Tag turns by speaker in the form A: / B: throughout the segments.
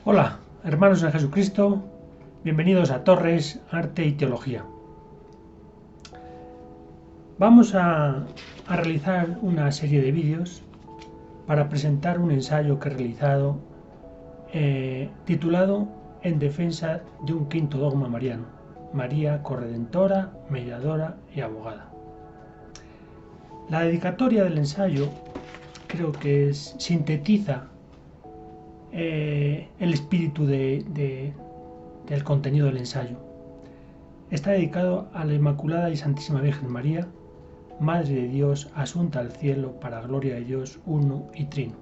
A: Hola, hermanos en Jesucristo, bienvenidos a Torres, Arte y Teología. Vamos a realizar una serie de vídeos para presentar un ensayo que he realizado titulado En defensa de un quinto dogma mariano, María corredentora, mediadora y abogada. La dedicatoria del ensayo creo que sintetiza el espíritu del contenido del ensayo. Está dedicado a la Inmaculada y Santísima Virgen María, Madre de Dios, asunta al cielo para gloria de Dios uno y trino.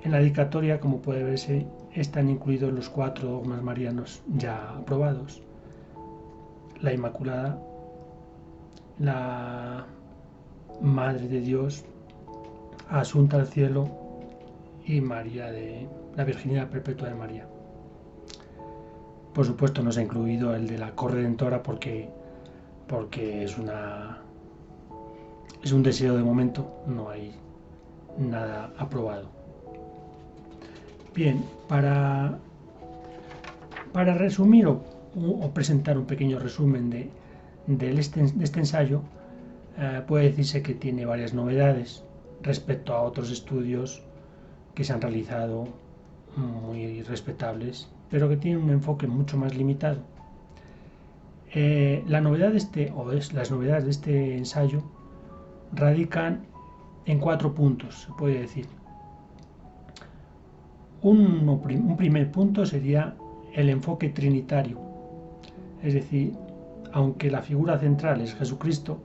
A: En la dedicatoria, como puede verse, están incluidos los 4 dogmas marianos ya aprobados: la Inmaculada, la Madre de Dios, asunta al cielo y María de la Virginidad Perpetua de María. Por supuesto no se ha incluido el de la corredentora porque es un deseo de momento, no hay nada aprobado. Bien, para resumir o presentar un pequeño resumen de este ensayo, puede decirse que tiene varias novedades respecto a otros estudios que se han realizado muy respetables, pero que tienen un enfoque mucho más limitado. Las novedades de este ensayo radican en 4 puntos, se puede decir. Un primer punto sería el enfoque trinitario, es decir, aunque la figura central es Jesucristo,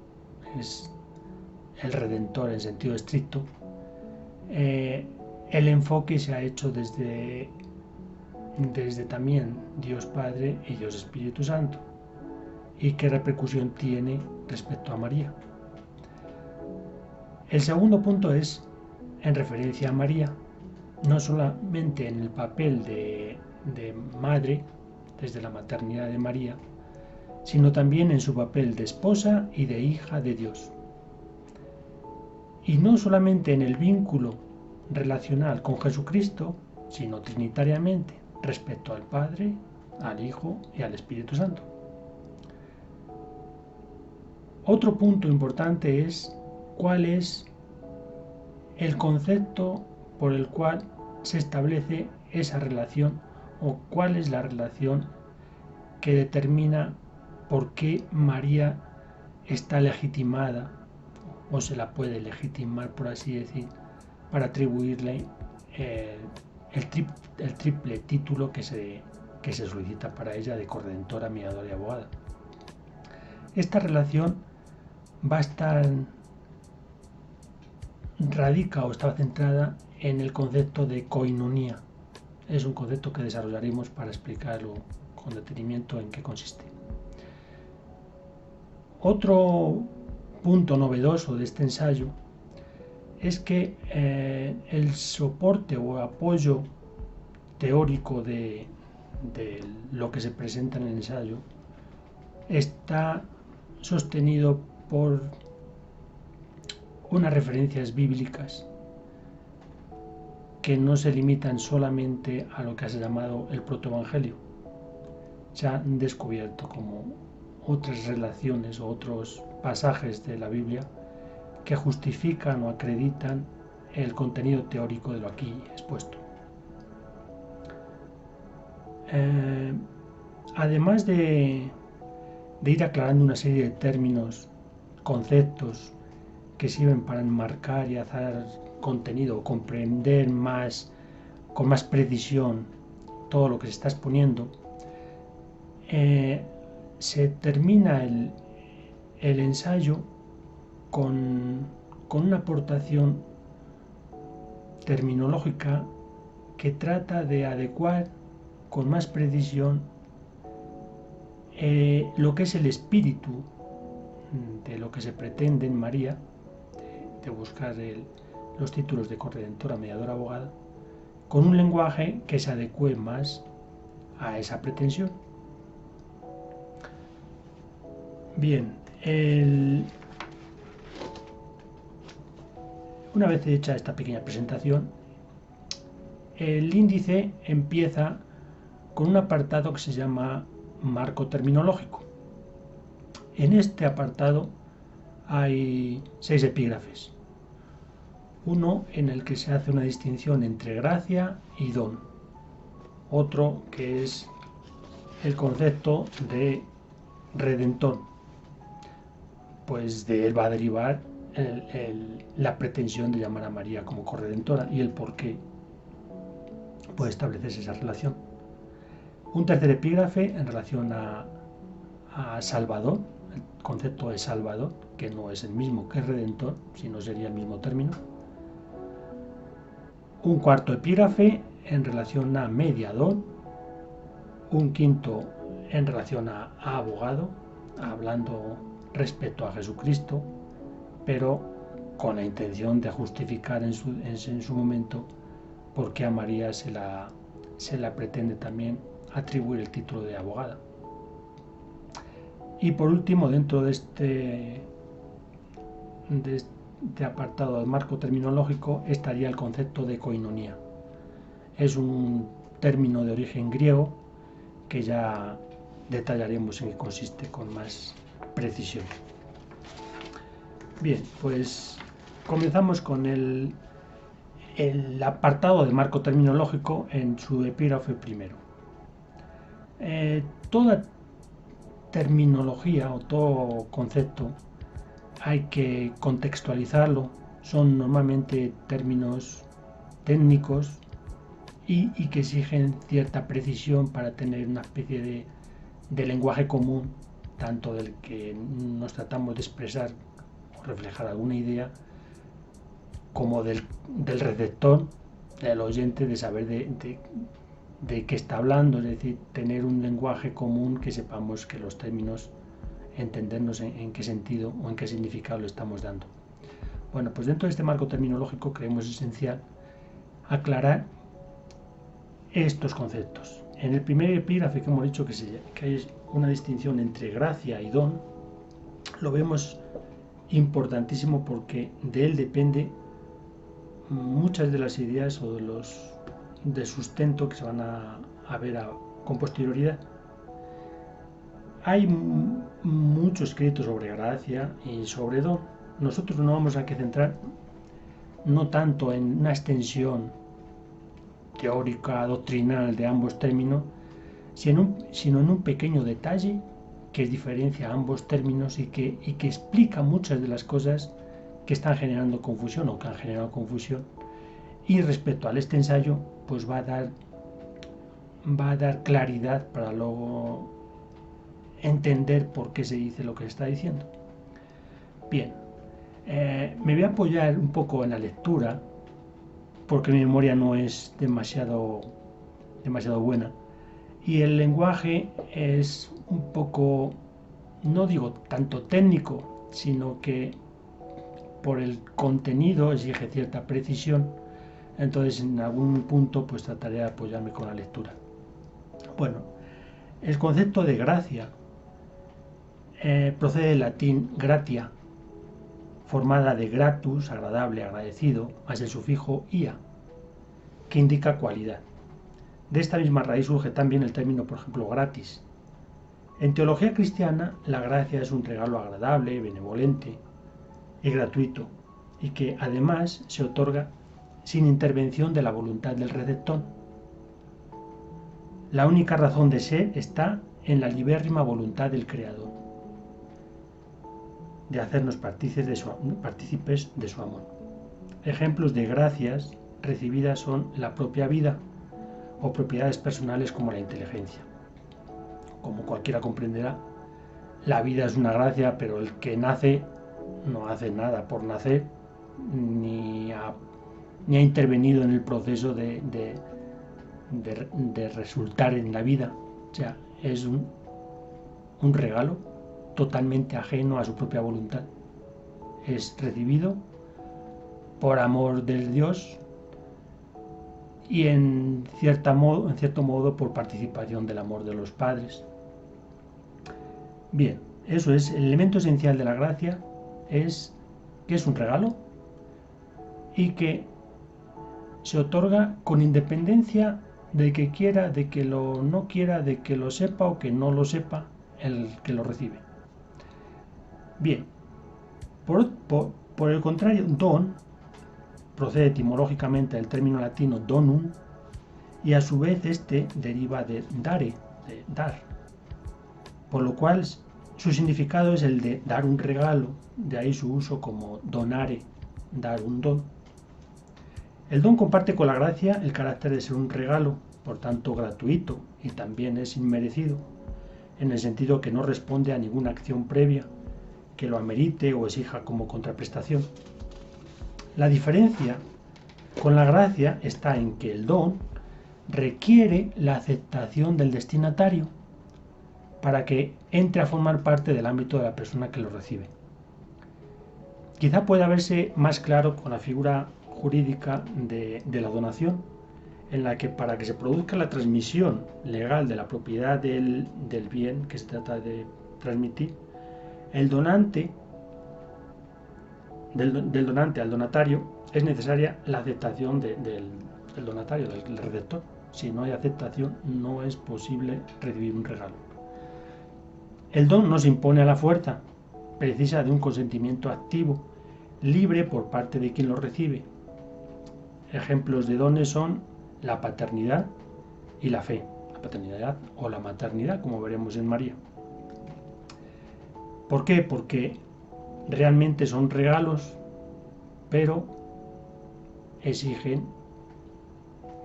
A: es el Redentor en sentido estricto, el enfoque se ha hecho desde también Dios Padre y Dios Espíritu Santo, y qué repercusión tiene respecto a María. El segundo punto es en referencia a María, no solamente en el papel de madre, desde la maternidad de María, sino también en su papel de esposa y de hija de Dios. Y no solamente en el vínculo relacional con Jesucristo, sino trinitariamente respecto al Padre, al Hijo y al Espíritu Santo. Otro punto importante es cuál es el concepto por el cual se establece esa relación, o cuál es la relación que determina por qué María está legitimada o se la puede legitimar, por así decir, para atribuirle eh, el triple título que se solicita para ella de corredentora, mediadora y abogada. Esta relación va a estar radica o está centrada en el concepto de koinonía. Es un concepto que desarrollaremos para explicarlo con detenimiento en qué consiste. Otro punto novedoso de este ensayo es que el soporte o apoyo teórico de lo que se presenta en el ensayo está sostenido por unas referencias bíblicas que no se limitan solamente a lo que se ha llamado el protoevangelio. Se han descubierto como otras relaciones o otros pasajes de la Biblia que justifican o acreditan el contenido teórico de lo aquí expuesto. Además de ir aclarando una serie de términos, conceptos que sirven para enmarcar y hacer contenido, comprender más, con más precisión todo lo que se está exponiendo, se termina el ensayo con una aportación terminológica que trata de adecuar con más precisión lo que es el espíritu de lo que se pretende en María, de buscar los títulos de corredentora, mediadora, abogada, con un lenguaje que se adecue más a esa pretensión. Bien, una vez hecha esta pequeña presentación, el índice empieza con un apartado que se llama marco terminológico. En este apartado hay 6 epígrafes. Uno en el que se hace una distinción entre gracia y don. Otro que es el concepto de redentor. Pues de él va a derivar la pretensión de llamar a María como corredentora y el por qué puede establecerse esa relación. Un tercer epígrafe en relación a Salvador, el concepto de Salvador, que no es el mismo que Redentor, sino sería el mismo término. Un cuarto epígrafe en relación a Mediador. Un quinto en relación a Abogado, hablando respecto a Jesucristo, pero con la intención de justificar en su momento por qué a María se la pretende también atribuir el título de abogada. Y por último, dentro de este apartado del marco terminológico estaría el concepto de koinonía. Es un término de origen griego que ya detallaremos en qué consiste con más precisión. Bien, pues comenzamos con el apartado del marco terminológico en su epígrafe primero. Toda terminología o todo concepto hay que contextualizarlo, son normalmente términos técnicos y que exigen cierta precisión para tener una especie de lenguaje común, tanto del que nos tratamos de expresar o reflejar alguna idea, como del receptor, del oyente, de saber de qué está hablando, es decir, tener un lenguaje común que sepamos que los términos, entendernos en qué sentido o en qué significado lo estamos dando. Bueno, pues dentro de este marco terminológico creemos esencial aclarar estos conceptos. En el primer epígrafe que hemos dicho que hay una distinción entre gracia y don, lo vemos importantísimo porque de él depende muchas de las ideas o de sustento que se van a ver con posterioridad. Hay mucho escrito sobre gracia y sobre don. Nosotros nos vamos a centrar no tanto en una extensión teórica, doctrinal de ambos términos, sino en un pequeño detalle que diferencia ambos términos y que explica muchas de las cosas que están generando confusión o que han generado confusión. Y respecto al este ensayo, pues va a dar claridad para luego entender por qué se dice lo que se está diciendo. Bien, me voy a apoyar un poco en la lectura, porque mi memoria no es demasiado buena. Y el lenguaje es un poco, no digo tanto técnico, sino que por el contenido exige cierta precisión. Entonces en algún punto pues trataré de apoyarme con la lectura. Bueno, el concepto de gracia procede del latín gratia, formada de gratus, agradable, agradecido, más el sufijo ia, que indica cualidad. De esta misma raíz surge también el término, por ejemplo, gratis. En teología cristiana, la gracia es un regalo agradable, benevolente y gratuito, y que además se otorga sin intervención de la voluntad del receptor. La única razón de ser está en la libérrima voluntad del Creador, de hacernos partícipes de su amor. Ejemplos de gracias recibidas son la propia vida o propiedades personales como la inteligencia. Como cualquiera comprenderá, la vida es una gracia, pero el que nace no hace nada por nacer, ni ha intervenido en el proceso de resultar en la vida. O sea, es un regalo totalmente ajeno a su propia voluntad. Es recibido por amor del Dios y en cierto modo por participación del amor de los padres. Bien, eso es, el elemento esencial de la gracia es que es un regalo y que se otorga con independencia de que quiera, de que lo no quiera, de que lo sepa o que no lo sepa el que lo recibe. Bien, por el contrario, don procede etimológicamente del término latino donum y a su vez este deriva de dare, de dar, por lo cual su significado es el de dar un regalo, de ahí su uso como donare, dar un don. El don comparte con la gracia el carácter de ser un regalo, por tanto gratuito, y también es inmerecido, en el sentido que no responde a ninguna acción previa que lo amerite o exija como contraprestación. La diferencia con la gracia está en que el don requiere la aceptación del destinatario para que entre a formar parte del ámbito de la persona que lo recibe. Quizá pueda verse más claro con la figura jurídica de la donación, en la que para que se produzca la transmisión legal de la propiedad del bien que se trata de transmitir, el donante, del donante al donatario, es necesaria la aceptación del donatario, del receptor. Si no hay aceptación, no es posible recibir un regalo. El don no se impone a la fuerza, precisa de un consentimiento activo, libre por parte de quien lo recibe. Ejemplos de dones son la paternidad y la fe, la paternidad o la maternidad, como veremos en María. ¿Por qué? Porque realmente son regalos, pero exigen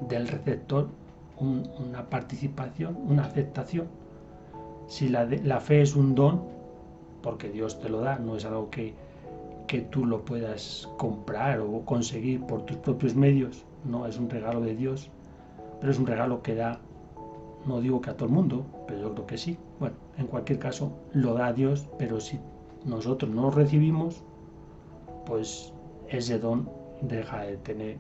A: del receptor una participación, una aceptación. Si la fe es un don, porque Dios te lo da, no es algo que tú lo puedas comprar o conseguir por tus propios medios, no, es un regalo de Dios, pero es un regalo que da, no digo que a todo el mundo, pero yo creo que sí. Bueno, en cualquier caso, lo da Dios, pero si nosotros no lo recibimos, pues ese don deja de tener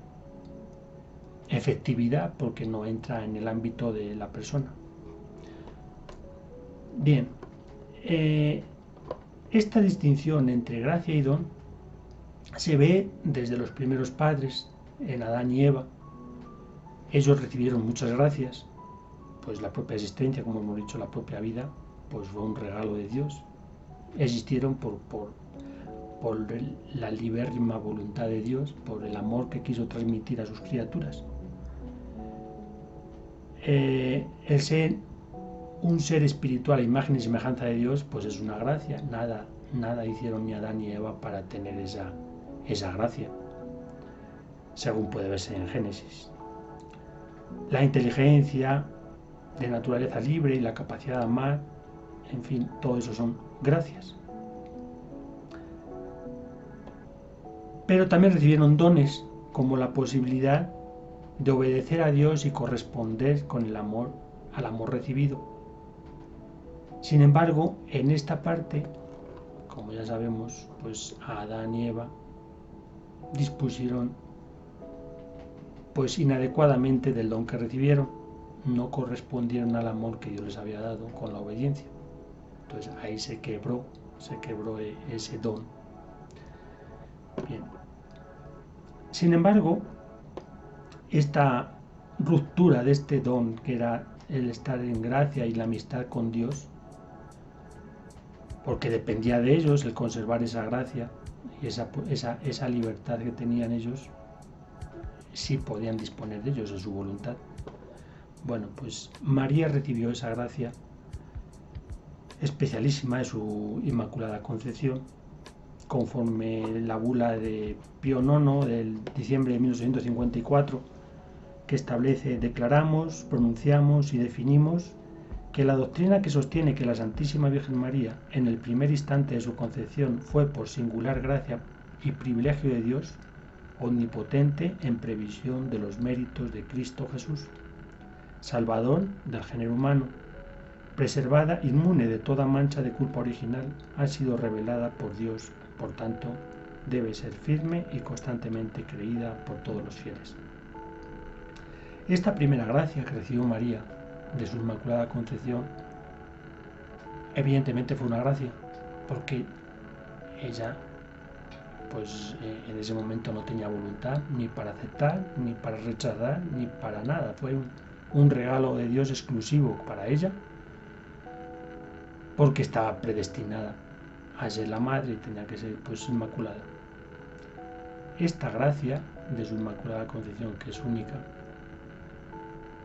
A: efectividad porque no entra en el ámbito de la persona. Bien, esta distinción entre gracia y don se ve desde los primeros padres, en Adán y Eva. Ellos recibieron muchas gracias, pues la propia existencia, como hemos dicho, la propia vida, pues fue un regalo de Dios. Existieron por la libérrima voluntad de Dios, por el amor que quiso transmitir a sus criaturas. El ser un ser espiritual a imagen y semejanza de Dios, pues es una gracia. Nada hicieron ni Adán ni Eva para tener esa gracia, según puede verse en Génesis. La inteligencia de naturaleza libre y la capacidad de amar, en fin, todo eso son gracias. Pero también recibieron dones, como la posibilidad de obedecer a Dios y corresponder con el amor al amor recibido. Sin embargo, en esta parte, como ya sabemos, pues a Adán y Eva dispusieron pues inadecuadamente del don que recibieron, no correspondieron al amor que Dios les había dado con la obediencia. Entonces ahí se quebró ese don. Bien. Sin embargo, esta ruptura de este don, que era el estar en gracia y la amistad con Dios, porque dependía de ellos el conservar esa gracia y esa libertad que tenían ellos, sí podían disponer de ellos, de su voluntad. Bueno, pues María recibió esa gracia especialísima de su Inmaculada Concepción, conforme la bula de Pío IX del diciembre de 1854, que establece: declaramos, pronunciamos y definimos que la doctrina que sostiene que la Santísima Virgen María, en el primer instante de su concepción, fue por singular gracia y privilegio de Dios, omnipotente en previsión de los méritos de Cristo Jesús, Salvador del género humano, preservada inmune de toda mancha de culpa original, ha sido revelada por Dios, por tanto, debe ser firme y constantemente creída por todos los fieles. Esta primera gracia que recibió María de su Inmaculada Concepción, evidentemente fue una gracia, porque ella pues en ese momento no tenía voluntad ni para aceptar, ni para rechazar, ni para nada. Fue un regalo de Dios exclusivo para ella, porque estaba predestinada a ser la madre y tenía que ser pues inmaculada. Esta gracia de su Inmaculada Concepción, que es única,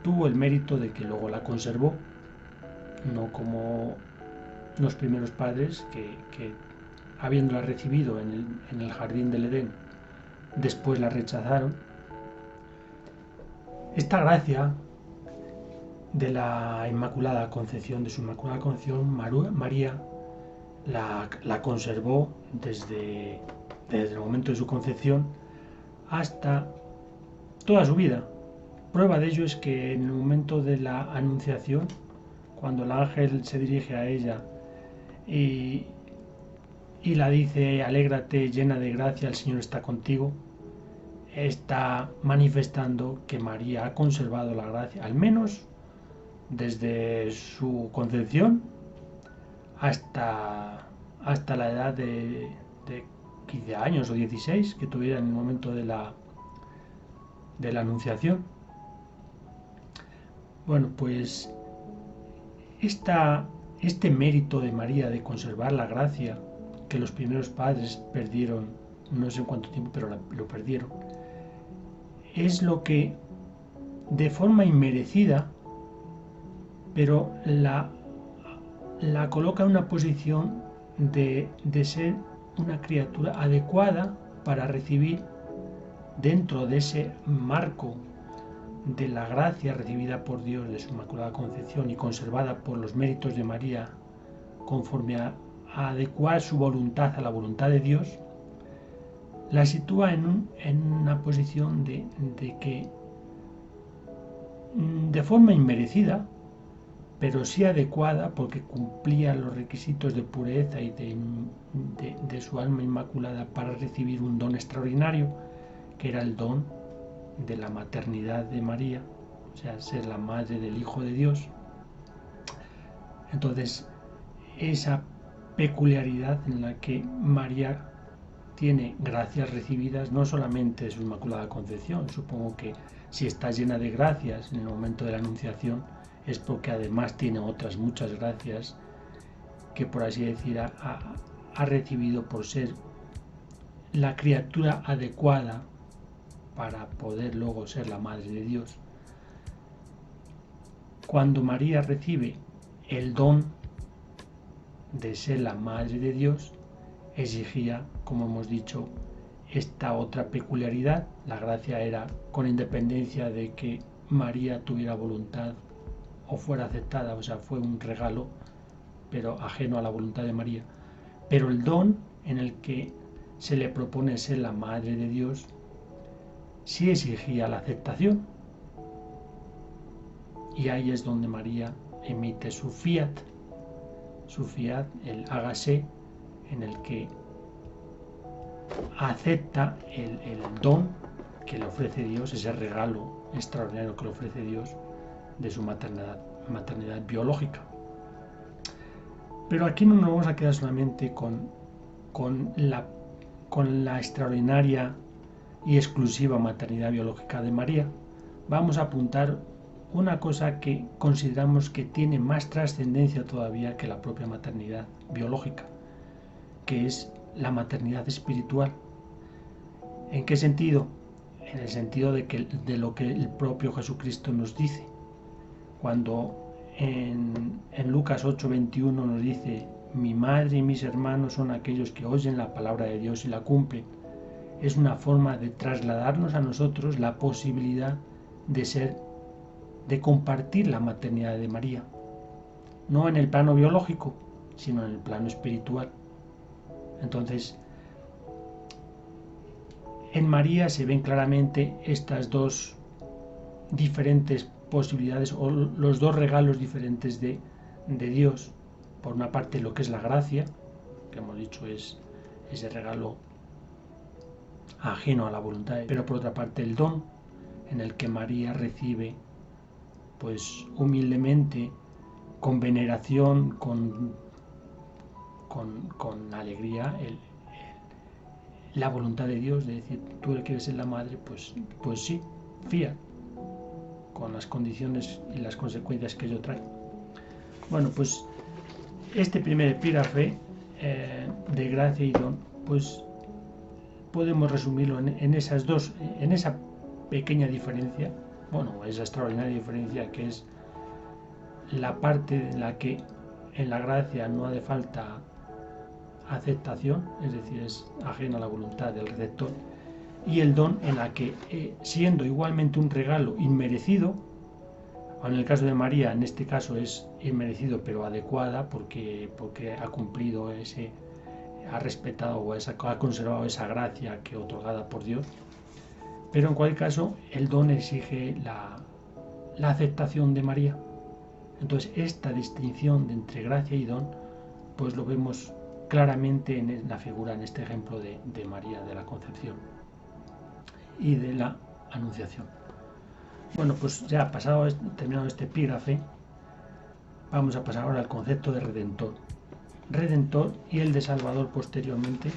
A: tuvo el mérito de que luego la conservó, no como los primeros padres que habiéndola recibido en el jardín del Edén, después la rechazaron. Esta gracia de la Inmaculada Concepción, de su Inmaculada Concepción, María la conservó desde el momento de su concepción hasta toda su vida. Prueba de ello es que en el momento de la Anunciación, cuando el ángel se dirige a ella y, y la dice: alégrate, llena de gracia, el Señor está contigo, está manifestando que María ha conservado la gracia, al menos desde su concepción hasta la edad de 15 años o 16 que tuviera en el momento de la Anunciación. Bueno, pues este mérito de María de conservar la gracia que los primeros padres perdieron, no sé en cuánto tiempo, pero lo perdieron, es lo que de forma inmerecida, pero la coloca en una posición de ser una criatura adecuada para recibir, dentro de ese marco de la gracia recibida por Dios de su Inmaculada Concepción y conservada por los méritos de María, conforme a adecuar su voluntad a la voluntad de Dios, la sitúa en una posición de que de forma inmerecida, pero sí adecuada, porque cumplía los requisitos de pureza y de su alma inmaculada para recibir un don extraordinario, que era el don de la maternidad de María, o sea, ser la madre del Hijo de Dios. Entonces, esa peculiaridad en la que María tiene gracias recibidas, no solamente de su Inmaculada Concepción, supongo que si está llena de gracias en el momento de la Anunciación, es porque además tiene otras muchas gracias que, por así decir, ha recibido por ser la criatura adecuada para poder luego ser la Madre de Dios. Cuando María recibe el don de ser la Madre de Dios, exigía, como hemos dicho, esta otra peculiaridad. La gracia era con independencia de que María tuviera voluntad o fuera aceptada, o sea, fue un regalo, pero ajeno a la voluntad de María. Pero el don en el que se le propone ser la Madre de Dios sí exigía la aceptación. Y ahí es donde María emite su fiat, el hágase, en el que acepta el don que le ofrece Dios, ese regalo extraordinario que le ofrece Dios de su maternidad biológica. Pero aquí no nos vamos a quedar solamente con la extraordinaria y exclusiva maternidad biológica de María. Vamos a apuntar una cosa que consideramos que tiene más trascendencia todavía que la propia maternidad biológica, que es la maternidad espiritual. ¿En qué sentido? En el sentido de lo que el propio Jesucristo nos dice. Cuando en Lucas 8:21 nos dice: mi madre y mis hermanos son aquellos que oyen la palabra de Dios y la cumplen. Es una forma de trasladarnos a nosotros la posibilidad de compartir la maternidad de María, no en el plano biológico, sino en el plano espiritual. Entonces, en María se ven claramente estas dos diferentes posibilidades, o los dos regalos diferentes de Dios. Por una parte, lo que es la gracia, que hemos dicho es ese regalo ajeno a la voluntad, pero por otra parte el don, en el que María recibe pues humildemente, con veneración, con alegría, la voluntad de Dios, de decir, tú el que quieres ser la madre, pues sí, fía, con las condiciones y las consecuencias que ello trae. Bueno, pues este primer epígrafe de gracia y don, pues podemos resumirlo en esas dos, en esa pequeña diferencia, bueno, esa extraordinaria diferencia que es la parte en la que en la gracia no hace falta aceptación, es decir, es ajena a la voluntad del receptor, y el don en la que, siendo igualmente un regalo inmerecido, en el caso de María, en este caso es inmerecido pero adecuada porque ha cumplido ha respetado o ha conservado esa gracia que otorgada por Dios, pero en cualquier caso el don exige la aceptación de María. Entonces esta distinción entre gracia y don pues lo vemos claramente en la figura, en este ejemplo de María, de la concepción y de la anunciación. Bueno, pues ya terminado este epígrafe, vamos a pasar ahora al concepto de redentor. Redentor y el de Salvador posteriormente,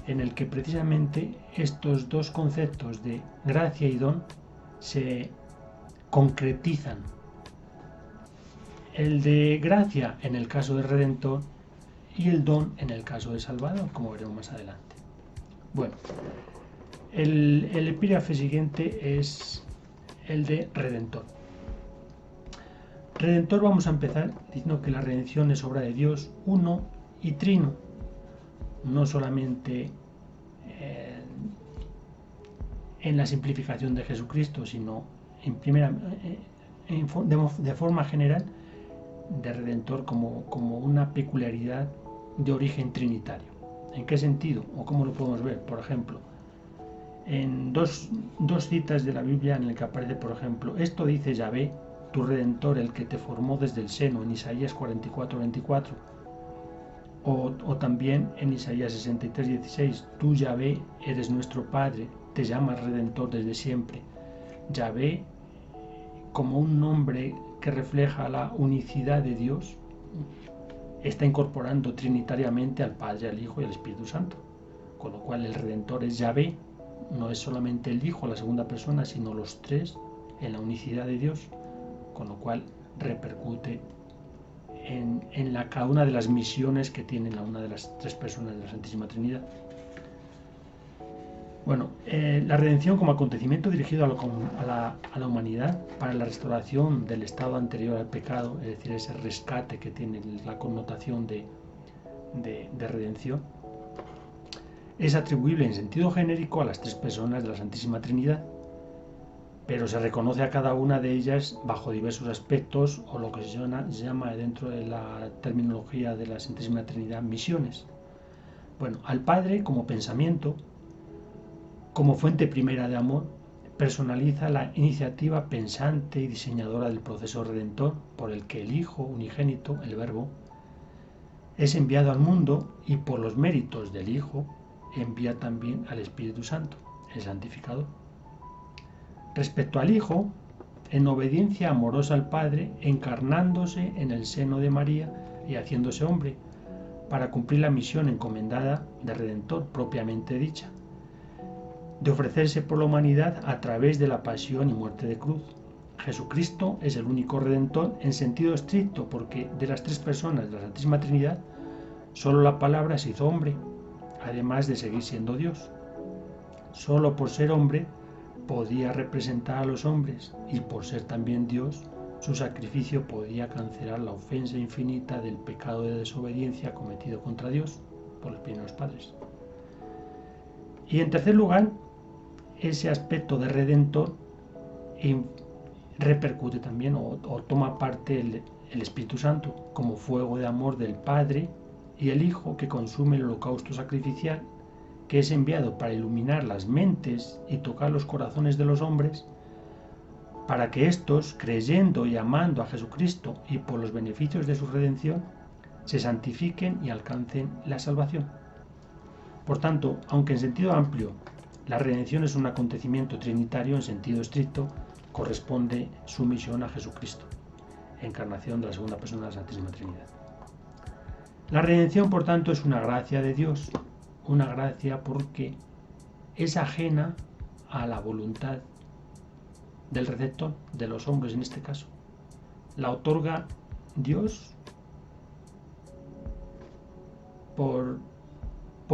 A: en el que precisamente estos dos conceptos de gracia y don se concretizan. El de gracia en el caso de Redentor y el don en el caso de Salvador, como veremos más adelante. Bueno, el epígrafe siguiente es el de Redentor. Redentor, vamos a empezar diciendo que la redención es obra de Dios uno y trino, no solamente en la simplificación de Jesucristo, sino de forma general de Redentor como una peculiaridad de origen trinitario. ¿En qué sentido? ¿O cómo lo podemos ver? Por ejemplo, en dos citas de la Biblia en el que aparece, por ejemplo, esto dice Yahvé, tu Redentor, el que te formó desde el seno, en Isaías 44:24, o también en Isaías 63:16, tú Yahvé eres nuestro Padre, te llamas Redentor desde siempre. Yahvé, como un nombre que refleja la unicidad de Dios, está incorporando trinitariamente al Padre, al Hijo y al Espíritu Santo, con lo cual el Redentor es Yahvé, no es solamente el Hijo, la segunda persona, sino los tres en la unicidad de Dios, con lo cual repercute en cada una de las misiones que tiene la una de las tres personas de la Santísima Trinidad. Bueno, la redención como acontecimiento dirigido a la humanidad para la restauración del estado anterior al pecado, es decir, ese rescate que tiene la connotación de redención, es atribuible en sentido genérico a las tres personas de la Santísima Trinidad, pero se reconoce a cada una de ellas bajo diversos aspectos, o lo que se llama dentro de la terminología de la Santísima Trinidad misiones. Bueno, al Padre como pensamiento, como fuente primera de amor, personaliza la iniciativa pensante y diseñadora del proceso redentor por el que el Hijo unigénito, el Verbo, es enviado al mundo y por los méritos del Hijo envía también al Espíritu Santo, el santificador. Respecto al Hijo, en obediencia amorosa al Padre, encarnándose en el seno de María y haciéndose hombre, para cumplir la misión encomendada de Redentor propiamente dicha, de ofrecerse por la humanidad a través de la pasión y muerte de cruz. Jesucristo es el único Redentor en sentido estricto, porque de las tres personas de la Santísima Trinidad, solo la palabra se hizo hombre, además de seguir siendo Dios. Solo por ser hombre podía representar a los hombres, y por ser también Dios, su sacrificio podía cancelar la ofensa infinita del pecado de desobediencia cometido contra Dios por los primeros padres. Y en tercer lugar, ese aspecto de Redentor repercute también o toma parte el Espíritu Santo como fuego de amor del Padre y el Hijo que consume el holocausto sacrificial, que es enviado para iluminar las mentes y tocar los corazones de los hombres, para que éstos, creyendo y amando a Jesucristo y por los beneficios de su redención, se santifiquen y alcancen la salvación. Por tanto, aunque en sentido amplio la redención es un acontecimiento trinitario, en sentido estricto corresponde su misión a Jesucristo, encarnación de la segunda persona de la Santísima Trinidad. La redención, por tanto, es una gracia de Dios, una gracia porque es ajena a la voluntad del receptor, de los hombres en este caso. La otorga Dios por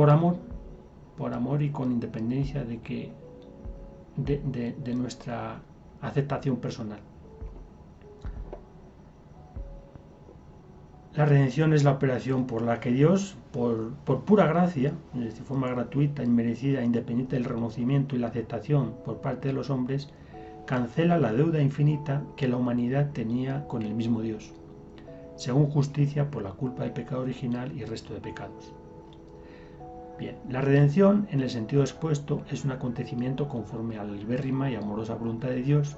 A: amor y con independencia de nuestra aceptación personal. La redención es la operación por la que Dios, por pura gracia, de forma gratuita, inmerecida, independiente del reconocimiento y la aceptación por parte de los hombres, cancela la deuda infinita que la humanidad tenía con el mismo Dios, según justicia por la culpa del pecado original y el resto de pecados. Bien, la redención, en el sentido expuesto, es un acontecimiento conforme a la libérrima y amorosa voluntad de Dios,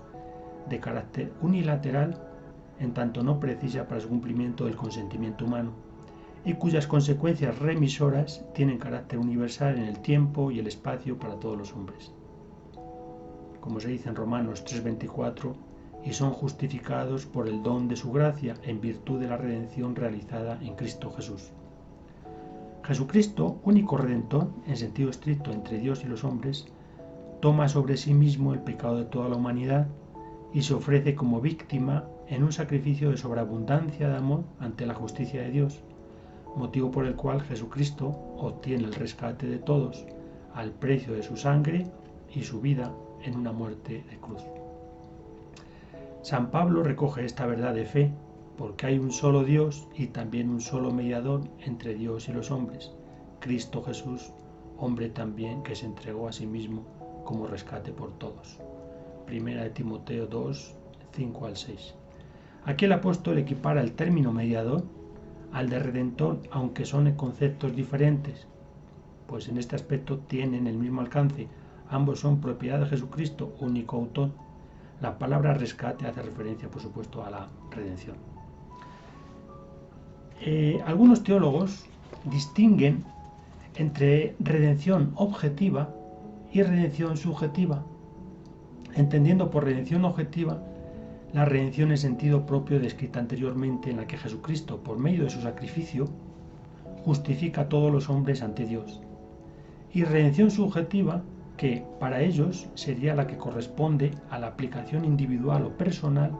A: de carácter unilateral, en tanto no precisa para su cumplimiento del consentimiento humano, y cuyas consecuencias remisoras tienen carácter universal en el tiempo y el espacio para todos los hombres. Como se dice en Romanos 3:24, y son justificados por el don de su gracia en virtud de la redención realizada en Cristo Jesús. Jesucristo, único redentor, en sentido estricto entre Dios y los hombres, toma sobre sí mismo el pecado de toda la humanidad y se ofrece como víctima en un sacrificio de sobreabundancia de amor ante la justicia de Dios, motivo por el cual Jesucristo obtiene el rescate de todos al precio de su sangre y su vida en una muerte de cruz. San Pablo recoge esta verdad de fe porque hay un solo Dios y también un solo mediador entre Dios y los hombres, Cristo Jesús, hombre también que se entregó a sí mismo como rescate por todos. Primera de Timoteo 2, 5 al 6. Aquí el apóstol equipara el término mediador al de redentor, aunque son conceptos diferentes, pues en este aspecto tienen el mismo alcance. Ambos son propiedad de Jesucristo, único autor. La palabra rescate hace referencia, por supuesto, a la redención. Algunos teólogos distinguen entre redención objetiva y redención subjetiva, entendiendo por redención objetiva la redención en sentido propio descrita anteriormente, en la que Jesucristo, por medio de su sacrificio, justifica a todos los hombres ante Dios, y redención subjetiva, que para ellos sería la que corresponde a la aplicación individual o personal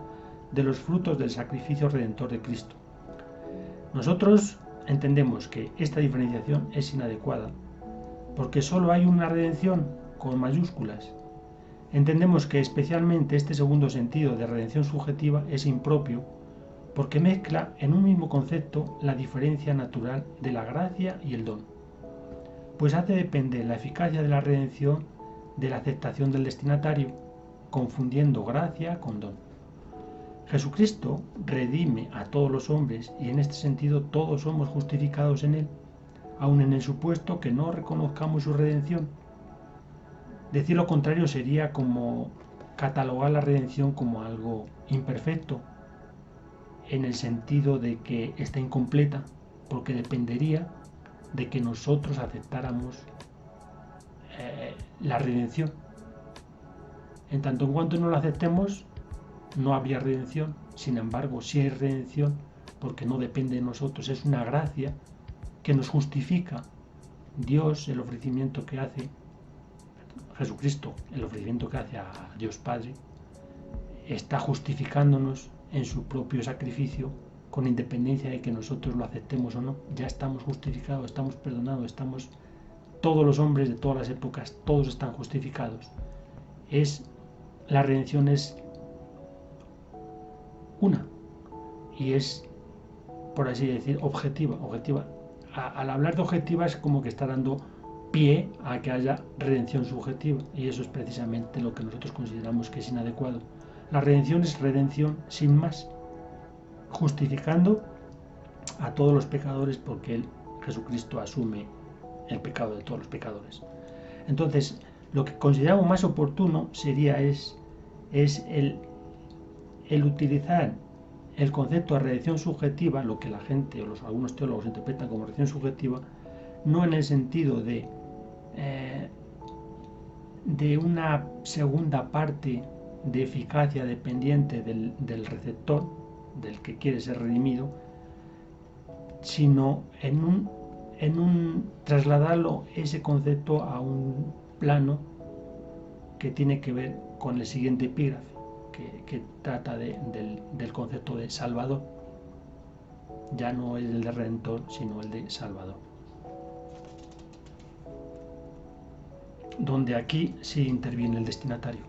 A: de los frutos del sacrificio redentor de Cristo. Nosotros entendemos que esta diferenciación es inadecuada, porque solo hay una redención con mayúsculas. Entendemos que especialmente este segundo sentido de redención subjetiva es impropio, porque mezcla en un mismo concepto la diferencia natural de la gracia y el don, pues hace depender la eficacia de la redención de la aceptación del destinatario, confundiendo gracia con don. Jesucristo redime a todos los hombres y en este sentido todos somos justificados en Él, aun en el supuesto que no reconozcamos su redención. Decir lo contrario sería como catalogar la redención como algo imperfecto, en el sentido de que está incompleta, porque dependería de que nosotros aceptáramos la redención. En tanto en cuanto no la aceptemos, no habría redención. Sin embargo, sí hay redención porque no depende de nosotros, es una gracia que nos justifica. Dios, el ofrecimiento que hace, Jesucristo, el ofrecimiento que hace a Dios Padre, está justificándonos en su propio sacrificio, con independencia de que nosotros lo aceptemos o no. Ya estamos justificados, estamos perdonados, todos los hombres de todas las épocas, todos están justificados. La redención es una y es, por así decir, objetiva. Al hablar de objetiva es como que está dando pie a que haya redención subjetiva, y eso es precisamente lo que nosotros consideramos que es inadecuado. La redención es redención sin más, justificando a todos los pecadores porque Jesucristo asume el pecado de todos los pecadores. Entonces, lo que consideramos más oportuno sería es el utilizar el concepto de redención subjetiva, lo que la gente o algunos teólogos interpretan como redención subjetiva, no en el sentido de una segunda parte de eficacia dependiente del receptor, del que quiere ser redimido, sino en un trasladarlo ese concepto a un plano que tiene que ver con el siguiente epígrafe, que trata del concepto de Salvador. Ya no el de Redentor, sino el de Salvador. Donde aquí sí interviene el destinatario.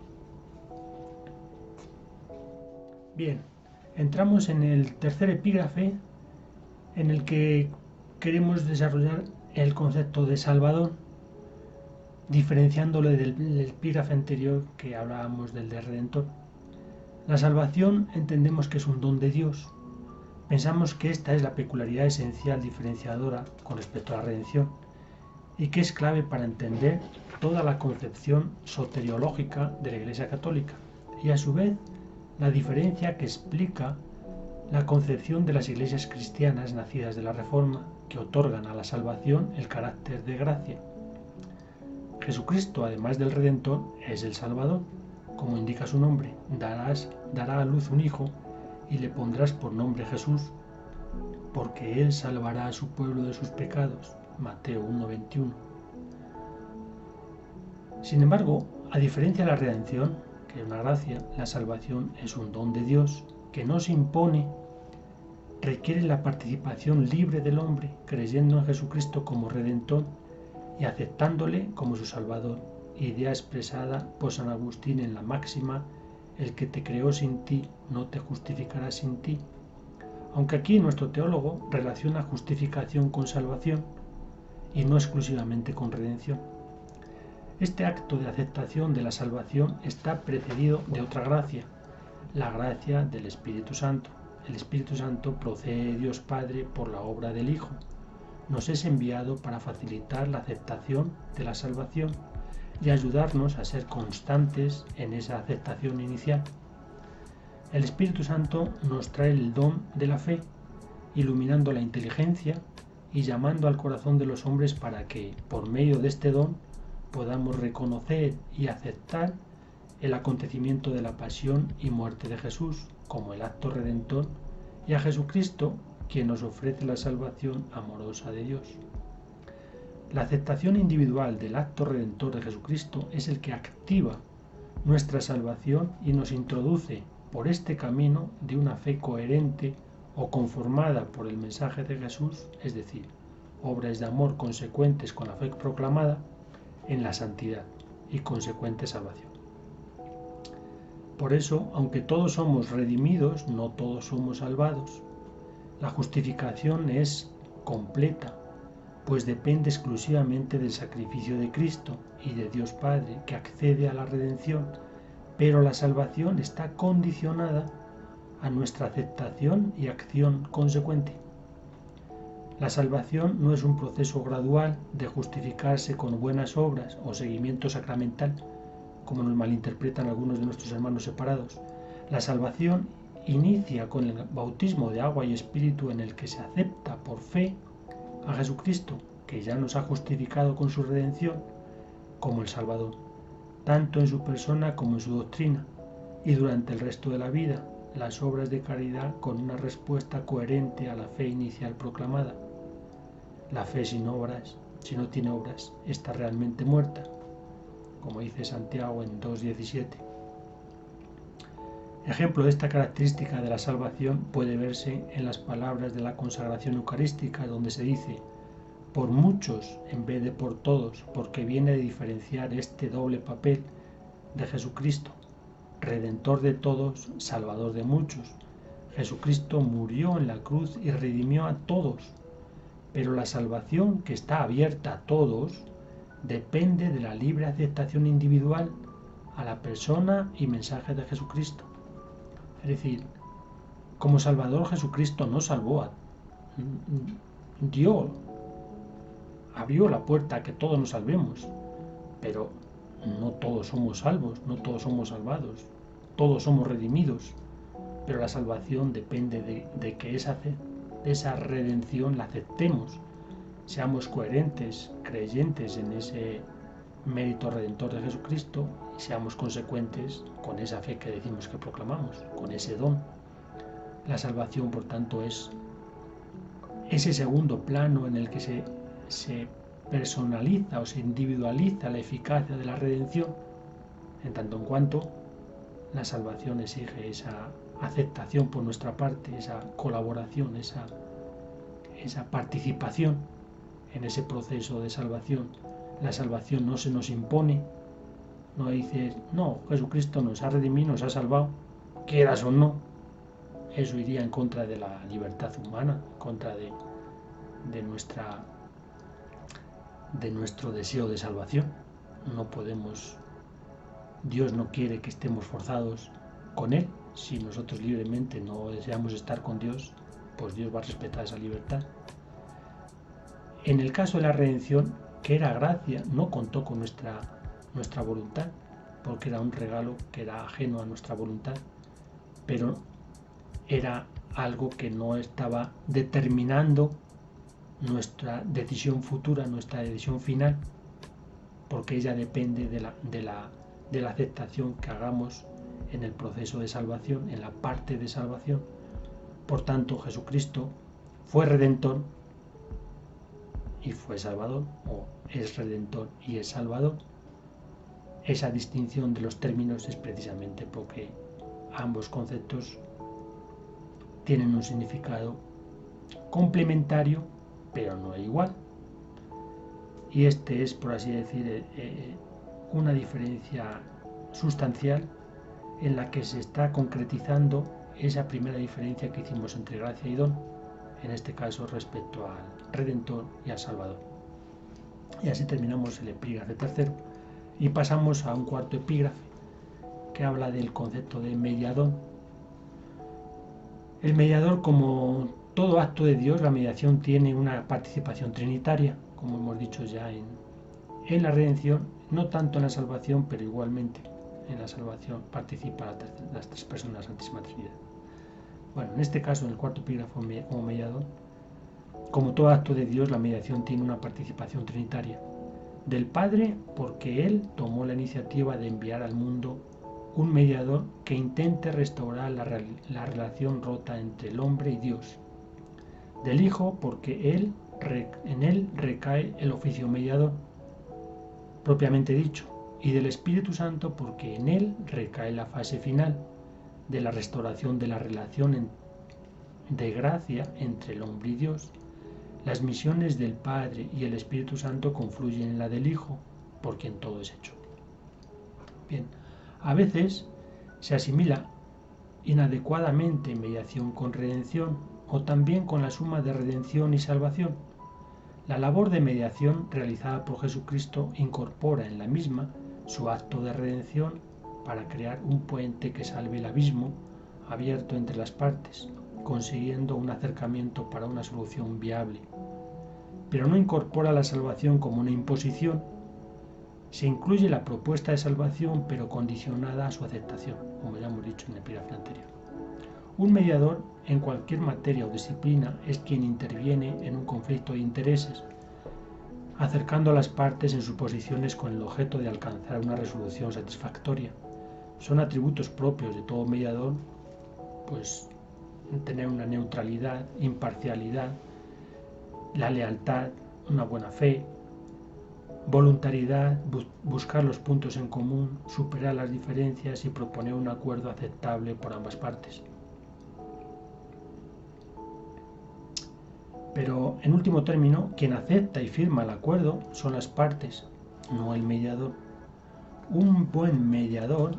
A: Bien, entramos en el tercer epígrafe, en el que queremos desarrollar el concepto de Salvador, diferenciándolo del epígrafe anterior que hablábamos del de Redentor. La salvación entendemos que es un don de Dios. Pensamos que esta es la peculiaridad esencial diferenciadora con respecto a la redención y que es clave para entender toda la concepción soteriológica de la Iglesia Católica y a su vez la diferencia que explica la concepción de las iglesias cristianas nacidas de la Reforma que otorgan a la salvación el carácter de gracia. Jesucristo, además del Redentor, es el Salvador, como indica su nombre. Dará a luz un hijo y le pondrás por nombre Jesús, porque él salvará a su pueblo de sus pecados. Mateo 1:21. Sin embargo, a diferencia de la redención, que es una gracia, la salvación es un don de Dios que no se impone, requiere la participación libre del hombre, creyendo en Jesucristo como Redentor y aceptándole como su Salvador, idea expresada por San Agustín en la máxima: el que te creó sin ti no te justificará sin ti. Aunque aquí nuestro teólogo relaciona justificación con salvación y no exclusivamente con redención. Este acto de aceptación de la salvación está precedido de otra gracia, la gracia del Espíritu Santo. El Espíritu Santo procede de Dios Padre por la obra del Hijo. Nos es enviado para facilitar la aceptación de la salvación y ayudarnos a ser constantes en esa aceptación inicial. El Espíritu Santo nos trae el don de la fe, iluminando la inteligencia y llamando al corazón de los hombres para que, por medio de este don, podamos reconocer y aceptar el acontecimiento de la pasión y muerte de Jesús como el acto redentor y a Jesucristo, quien nos ofrece la salvación amorosa de Dios. La aceptación individual del acto redentor de Jesucristo es el que activa nuestra salvación y nos introduce por este camino de una fe coherente o conformada por el mensaje de Jesús, es decir, obras de amor consecuentes con la fe proclamada, en la santidad y consecuente salvación. Por eso, aunque todos somos redimidos, no todos somos salvados. La justificación es completa, pues depende exclusivamente del sacrificio de Cristo y de Dios Padre, que accede a la redención, pero la salvación está condicionada a nuestra aceptación y acción consecuente. La salvación no es un proceso gradual de justificarse con buenas obras o seguimiento sacramental, como nos malinterpretan algunos de nuestros hermanos separados. La salvación inicia con el bautismo de agua y espíritu en el que se acepta por fe a Jesucristo, que ya nos ha justificado con su redención, como el Salvador, tanto en su persona como en su doctrina, y durante el resto de la vida, las obras de caridad con una respuesta coherente a la fe inicial proclamada. La fe sin obras, si no tiene obras, está realmente muerta, como dice Santiago en 2:17. Ejemplo de esta característica de la salvación puede verse en las palabras de la consagración eucarística, donde se dice: por muchos en vez de por todos, porque viene de diferenciar este doble papel de Jesucristo, Redentor de todos, Salvador de muchos. Jesucristo murió en la cruz y redimió a todos, pero la salvación, que está abierta a todos, depende de la libre aceptación individual a la persona y mensaje de Jesucristo. Es decir, como Salvador, Jesucristo no salvó a Dios, abrió la puerta a que todos nos salvemos, pero no todos somos salvos, no todos somos salvados, todos somos redimidos, pero la salvación depende de que esa redención la aceptemos, seamos coherentes, creyentes en ese mérito redentor de Jesucristo y seamos consecuentes con esa fe que decimos que proclamamos, con ese don. La salvación, por tanto, es ese segundo plano en el que se personaliza o se individualiza la eficacia de la redención, en tanto en cuanto la salvación exige esa aceptación por nuestra parte, esa colaboración, esa participación en ese proceso de salvación. La salvación no se nos impone, no dices, no, Jesucristo nos ha redimido, nos ha salvado, quieras o no. Eso iría en contra de la libertad humana, en contra de nuestro deseo de salvación. No podemos, Dios no quiere que estemos forzados con Él. Si nosotros libremente no deseamos estar con Dios, pues Dios va a respetar esa libertad. En el caso de la redención, que era gracia, no contó con nuestra voluntad, porque era un regalo que era ajeno a nuestra voluntad, pero era algo que no estaba determinando nuestra decisión futura, nuestra decisión final, porque ella depende de la aceptación que hagamos en el proceso de salvación, en la parte de salvación. Por tanto, Jesucristo fue redentor y fue salvador, o es redentor y es salvador. Esa distinción de los términos es precisamente porque ambos conceptos tienen un significado complementario, pero no igual. Y este es, por así decir, una diferencia sustancial en la que se está concretizando esa primera diferencia que hicimos entre gracia y don, en este caso respecto al Redentor y al Salvador. Y así terminamos el epígrafe tercero y pasamos a un cuarto epígrafe que habla del concepto de mediador. El mediador, como todo acto de Dios, la mediación tiene una participación trinitaria, como hemos dicho ya en la redención, no tanto en la salvación, pero igualmente en la salvación participa las tres personas de la Santísima Trinidad. Bueno, en este caso, en el cuarto epígrafe como mediador, como todo acto de Dios, la mediación tiene una participación trinitaria. Del Padre, porque Él tomó la iniciativa de enviar al mundo un mediador que intente restaurar la relación rota entre el hombre y Dios. Del Hijo, porque en Él recae el oficio mediador, propiamente dicho, y del Espíritu Santo, porque en Él recae la fase final de la restauración de la relación de gracia entre el hombre y Dios. Las misiones del Padre y el Espíritu Santo confluyen en la del Hijo, por quien todo es hecho. Bien, a veces se asimila inadecuadamente mediación con redención, o también con la suma de redención y salvación. La labor de mediación realizada por Jesucristo incorpora en la misma su acto de redención para crear un puente que salve el abismo abierto entre las partes, consiguiendo un acercamiento para una solución viable. Pero no incorpora la salvación como una imposición. Se incluye la propuesta de salvación, pero condicionada a su aceptación, como ya hemos dicho en el epígrafe anterior. Un mediador en cualquier materia o disciplina es quien interviene en un conflicto de intereses, acercando a las partes en sus posiciones con el objeto de alcanzar una resolución satisfactoria. Son atributos propios de todo mediador, pues tener una neutralidad, imparcialidad, la lealtad, una buena fe, voluntariedad, buscar los puntos en común, superar las diferencias y proponer un acuerdo aceptable por ambas partes. Pero, en último término, quien acepta y firma el acuerdo son las partes, no el mediador. Un buen mediador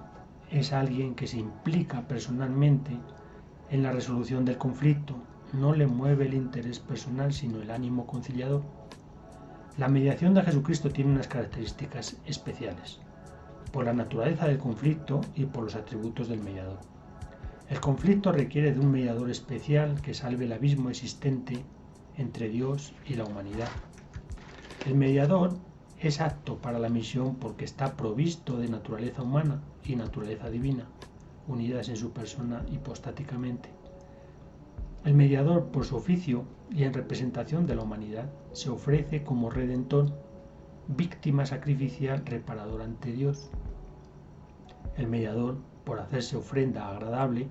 A: es alguien que se implica personalmente en la resolución del conflicto, no le mueve el interés personal sino el ánimo conciliador. La mediación de Jesucristo tiene unas características especiales, por la naturaleza del conflicto y por los atributos del mediador. El conflicto requiere de un mediador especial que salve el abismo existente entre Dios y la humanidad. El mediador es apto para la misión porque está provisto de naturaleza humana y naturaleza divina, unidas en su persona hipostáticamente. El mediador, por su oficio y en representación de la humanidad, se ofrece como redentor, víctima sacrificial reparadora ante Dios. El mediador, por hacerse ofrenda agradable,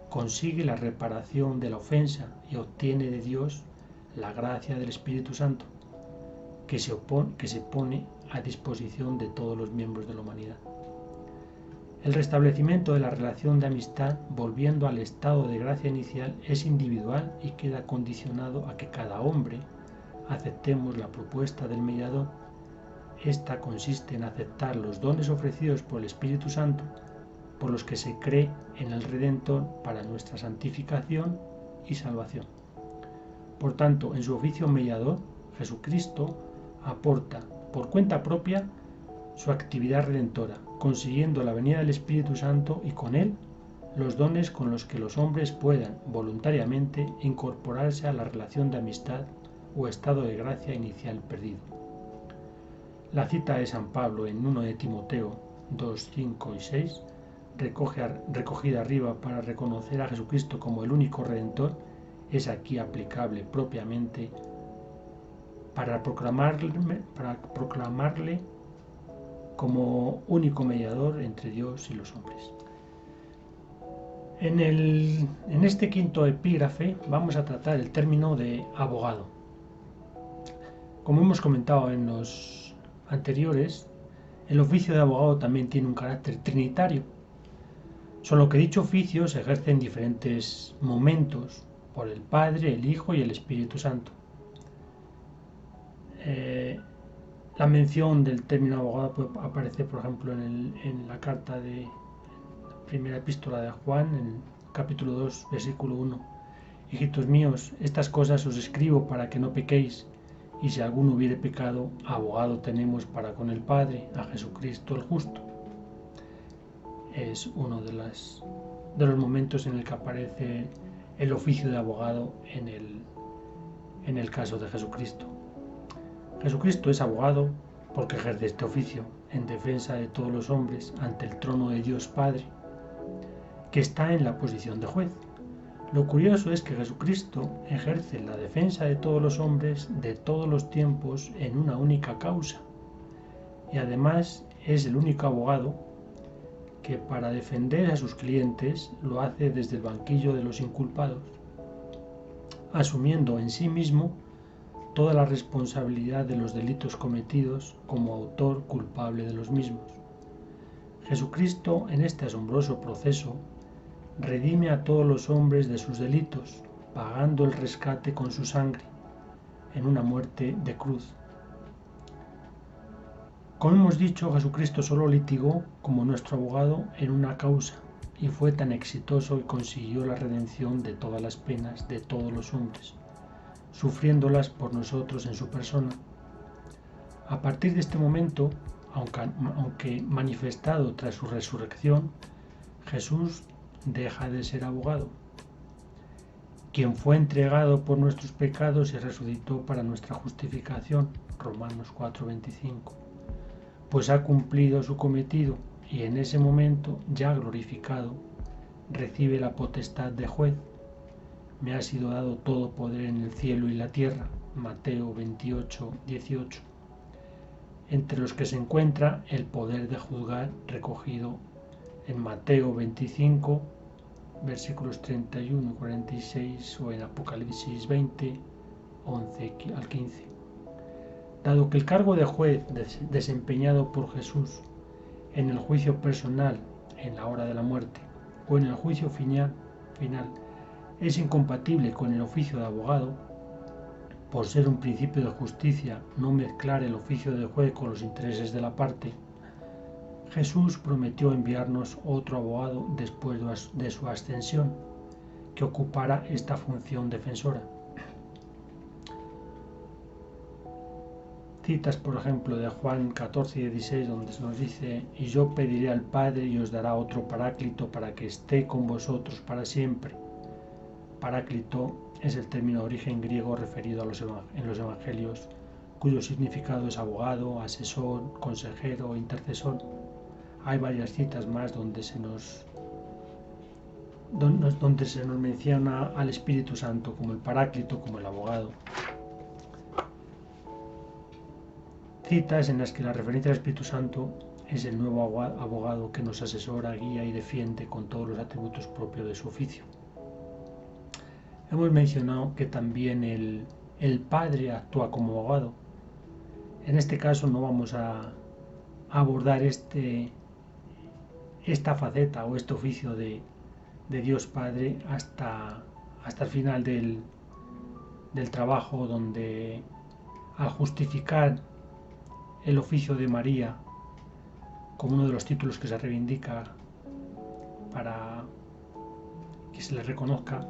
A: consigue la reparación de la ofensa y obtiene de Dios la gracia del Espíritu Santo, que se pone a disposición de todos los miembros de la humanidad. El restablecimiento de la relación de amistad, volviendo al estado de gracia inicial, es individual y queda condicionado a que cada hombre aceptemos la propuesta del mediador. Esta consiste en aceptar los dones ofrecidos por el Espíritu Santo, por los que se cree en el Redentor para nuestra santificación y salvación. Por tanto, en su oficio mediador, Jesucristo aporta por cuenta propia su actividad redentora, consiguiendo la venida del Espíritu Santo y con él los dones con los que los hombres puedan voluntariamente incorporarse a la relación de amistad o estado de gracia inicial perdido. La cita de San Pablo en 1 de Timoteo 2, 5 y 6, recogida arriba para reconocer a Jesucristo como el único Redentor, es aquí aplicable propiamente para proclamarle como único mediador entre Dios y los hombres. En este quinto epígrafe vamos a tratar el término de abogado. Como hemos comentado en los anteriores, el oficio de abogado también tiene un carácter trinitario, solo que dicho oficio se ejerce en diferentes momentos por el Padre, el Hijo y el Espíritu Santo. La mención del término abogado puede aparecer, por ejemplo, en la carta de la primera epístola de Juan, en el capítulo 2, versículo 1. Hijitos míos, estas cosas os escribo para que no pequéis, y si alguno hubiere pecado, abogado tenemos para con el Padre, a Jesucristo el justo. Es uno de los momentos en el que aparece el oficio de abogado en el caso de Jesucristo. Jesucristo es abogado porque ejerce este oficio en defensa de todos los hombres ante el trono de Dios Padre, que está en la posición de juez. Lo curioso es que Jesucristo ejerce la defensa de todos los hombres de todos los tiempos en una única causa, y además es el único abogado que para defender a sus clientes lo hace desde el banquillo de los inculpados, asumiendo en sí mismo toda la responsabilidad de los delitos cometidos como autor culpable de los mismos. Jesucristo, en este asombroso proceso, redime a todos los hombres de sus delitos, pagando el rescate con su sangre, en una muerte de cruz. Como hemos dicho, Jesucristo solo litigó como nuestro abogado en una causa, y fue tan exitoso y consiguió la redención de todas las penas de todos los hombres, sufriéndolas por nosotros en su persona. A partir de este momento, aunque manifestado tras su resurrección, Jesús deja de ser abogado, quien fue entregado por nuestros pecados y resucitó para nuestra justificación, Romanos 4:25, pues ha cumplido su cometido y en ese momento, ya glorificado, recibe la potestad de juez. Me ha sido dado todo poder en el cielo y la tierra, Mateo 28:18, entre los que se encuentra el poder de juzgar recogido en Mateo 25, versículos 31 y 46, o en Apocalipsis 20, 11 al 15. Dado que el cargo de juez desempeñado por Jesús en el juicio personal en la hora de la muerte o en el juicio final es incompatible con el oficio de abogado, por ser un principio de justicia no mezclar el oficio de juez con los intereses de la parte, Jesús prometió enviarnos otro abogado después de su ascensión, que ocupara esta función defensora. Citas, por ejemplo, de Juan 14:16, donde se nos dice: y yo pediré al Padre y os dará otro paráclito para que esté con vosotros para siempre. Paráclito es el término de origen griego referido en los evangelios, cuyo significado es abogado, asesor, consejero o intercesor. Hay varias citas más donde se nos menciona al Espíritu Santo como el Paráclito, como el abogado. Citas en las que la referencia al Espíritu Santo es el nuevo abogado que nos asesora, guía y defiende con todos los atributos propios de su oficio. Hemos mencionado que también el Padre actúa como abogado. En este caso no vamos a abordar esta faceta o este oficio de Dios Padre hasta el final del trabajo, donde al justificar el oficio de María como uno de los títulos que se reivindica para que se le reconozca,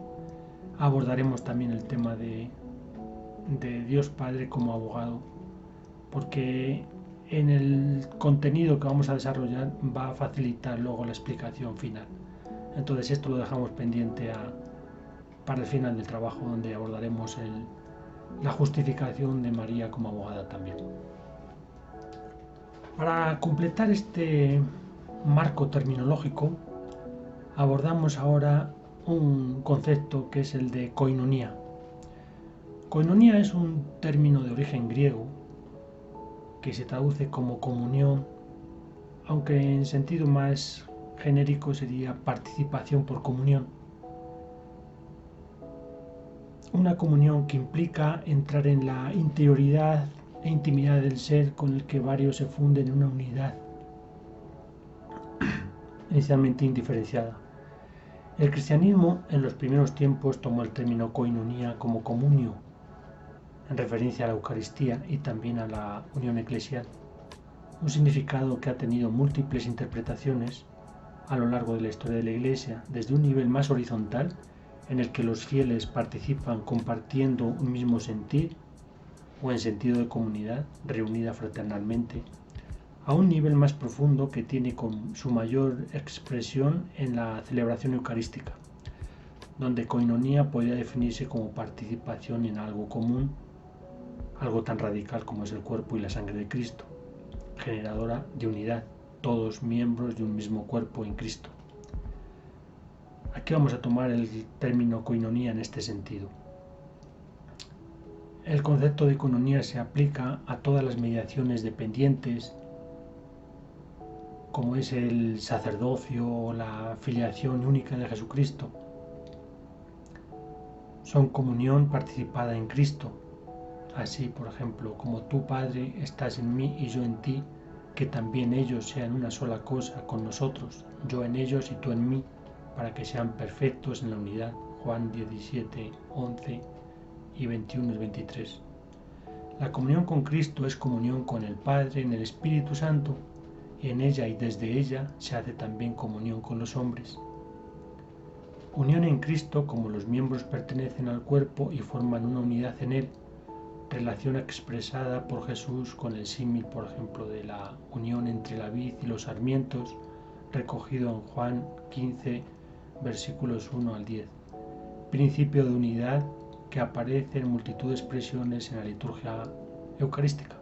A: abordaremos también el tema de Dios Padre como abogado, porque en el contenido que vamos a desarrollar va a facilitar luego la explicación final. Entonces esto lo dejamos pendiente para el final del trabajo, donde abordaremos la justificación de María como abogada también. Para completar este marco terminológico, abordamos ahora un concepto que es el de koinonía. Koinonía es un término de origen griego que se traduce como comunión, aunque en sentido más genérico sería participación por comunión. Una comunión que implica entrar en la interioridad e intimidad del ser con el que varios se funden en una unidad inicialmente indiferenciada. El cristianismo en los primeros tiempos tomó el término koinonía como comunio, en referencia a la Eucaristía y también a la unión eclesial, un significado que ha tenido múltiples interpretaciones a lo largo de la historia de la Iglesia, desde un nivel más horizontal, en el que los fieles participan compartiendo un mismo sentir o en sentido de comunidad, reunida fraternalmente, a un nivel más profundo que tiene con su mayor expresión en la celebración eucarística, donde koinonía podría definirse como participación en algo común, algo tan radical como es el cuerpo y la sangre de Cristo, generadora de unidad, todos miembros de un mismo cuerpo en Cristo. Aquí vamos a tomar el término koinonía en este sentido. El concepto de koinonía se aplica a todas las mediaciones dependientes, como es el sacerdocio o la filiación única de Jesucristo. Son comunión participada en Cristo. Así, por ejemplo, como tú, Padre, estás en mí y yo en ti, que también ellos sean una sola cosa con nosotros, yo en ellos y tú en mí, para que sean perfectos en la unidad. Juan 17, 11 y 21 y 23. La comunión con Cristo es comunión con el Padre en el Espíritu Santo, y en ella y desde ella se hace también comunión con los hombres. Unión en Cristo, como los miembros pertenecen al cuerpo y forman una unidad en él, relación expresada por Jesús con el símil, por ejemplo, de la unión entre la vid y los sarmientos, recogido en Juan 15, versículos 1 al 10. Principio de unidad que aparece en multitud de expresiones en la liturgia eucarística.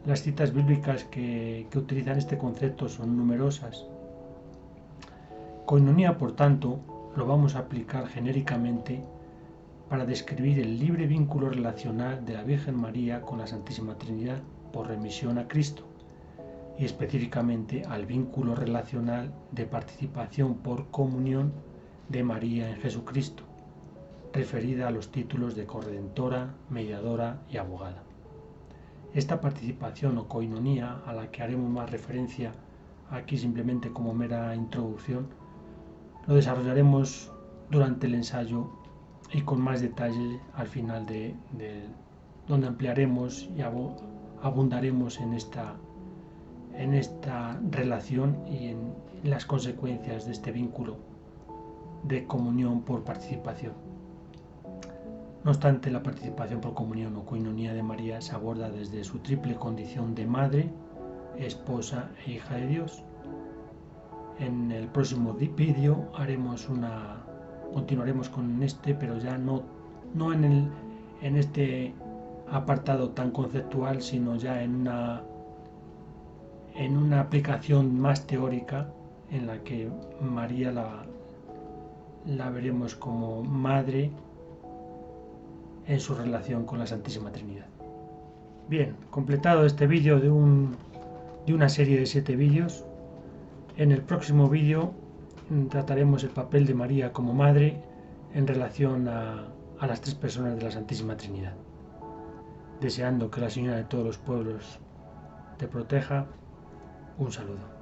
A: Las citas bíblicas que utilizan este concepto son numerosas. Koinonía, por tanto, lo vamos a aplicar genéricamente para describir el libre vínculo relacional de la Virgen María con la Santísima Trinidad por remisión a Cristo, y específicamente al vínculo relacional de participación por comunión de María en Jesucristo, referida a los títulos de corredentora, mediadora y abogada. Esta participación o koinonía, a la que haremos más referencia aquí simplemente como mera introducción, lo desarrollaremos durante el ensayo y con más detalle al final donde ampliaremos y abundaremos en esta relación y en las consecuencias de este vínculo de comunión por participación. No obstante, la participación por comunión o koinonía de María se aborda desde su triple condición de madre, esposa e hija de Dios. En el próximo vídeo continuaremos con pero ya no en este apartado tan conceptual, sino ya en una aplicación más teórica, en la que María la veremos como madre en su relación con la Santísima Trinidad. Bien, completado este vídeo de una serie de 7 vídeos. En el próximo vídeo trataremos el papel de María como madre en relación a las 3 personas de la Santísima Trinidad. deseando que la Señora de todos los pueblos te proteja. Un saludo.